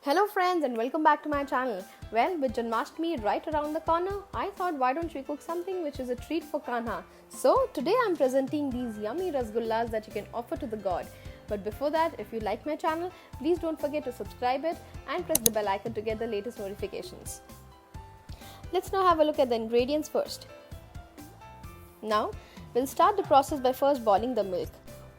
Hello friends and welcome back to my channel. Well, with Janmashtami right around the corner, I thought why don't we cook something which is a treat for Kanha. So today I'm presenting these yummy Rasgullas that you can offer to the god. But before that, if you like my channel, please don't forget to subscribe it and press the bell icon to get the latest notifications. Let's now have a look at the ingredients first. Now, we'll start the process by first boiling the milk.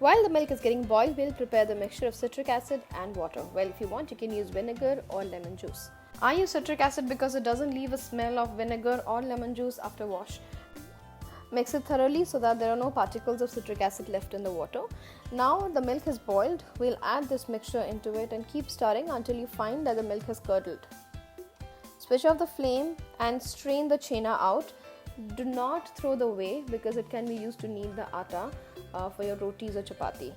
While the milk is getting boiled, we'll prepare the mixture of citric acid and water. Well, if you want, you can use vinegar or lemon juice. I use citric acid because it doesn't leave a smell of vinegar or lemon juice after wash. Mix it thoroughly so that there are no particles of citric acid left in the water. Now the milk is boiled, we'll add this mixture into it and keep stirring until you find that the milk has curdled. Switch off the flame and strain the chena out. Do not throw the whey because it can be used to knead the atta for your rotis or chapati.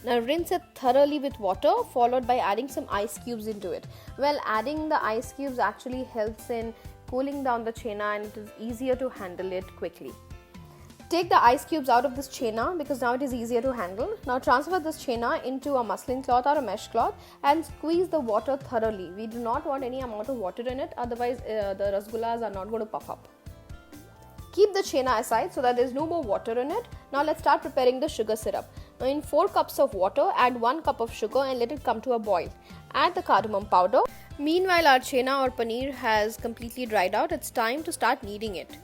Now rinse it thoroughly with water followed by adding some ice cubes into it. Well, adding the ice cubes actually helps in cooling down the chena and it is easier to handle it quickly. Take the ice cubes out of this chena because now it is easier to handle. Now transfer this chena into a muslin cloth or a mesh cloth and squeeze the water thoroughly. We do not want any amount of water in it, otherwise the rasgullas are not going to puff up. Keep the chena aside so that there is no more water in it. Now let's start preparing the sugar syrup. Now in 4 cups of water, add 1 cup of sugar and let it come to a boil. Add the cardamom powder. Meanwhile, our chena or paneer has completely dried out. It's time to start kneading it.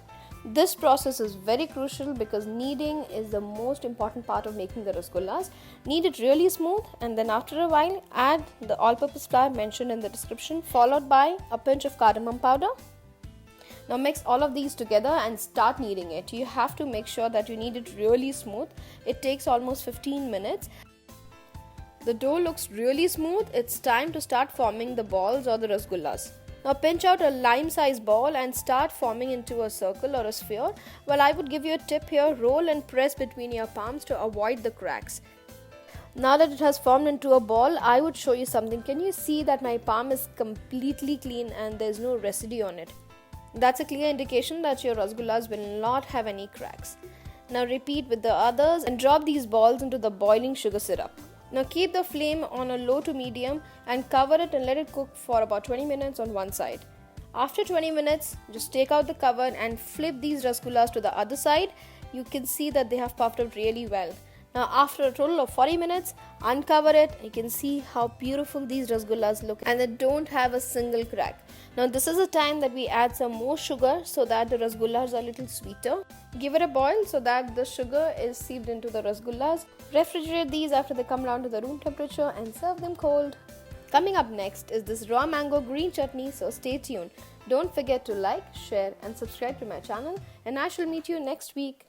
This process is very crucial because kneading is the most important part of making the rasgullas. Knead it really smooth and then after a while, add the all-purpose flour mentioned in the description followed by a pinch of cardamom powder. Now mix all of these together and start kneading it. You have to make sure that you knead it really smooth. It takes almost 15 minutes. The dough looks really smooth. It's time to start forming the balls or the rasgullas. Now pinch out a lime-sized ball and start forming into a circle or a sphere. Well, I would give you a tip here. Roll and press between your palms to avoid the cracks. Now that it has formed into a ball, I would show you something. Can you see that my palm is completely clean and there's no residue on it? That's a clear indication that your rasgullas will not have any cracks. Now repeat with the others and drop these balls into the boiling sugar syrup. Now keep the flame on a low to medium and cover it and let it cook for about 20 minutes on one side. After 20 minutes, just take out the cover and flip these rasgullas to the other side. You can see that they have puffed up really well. Now after a total of 40 minutes, uncover it. You can see how beautiful these rasgullas look and they don't have a single crack. Now this is the time that we add some more sugar so that the rasgullas are a little sweeter. Give it a boil so that the sugar is sieved into the rasgullas. Refrigerate these after they come down to the room temperature and serve them cold. Coming up next is this raw mango green chutney, so stay tuned. Don't forget to like, share and subscribe to my channel and I shall meet you next week.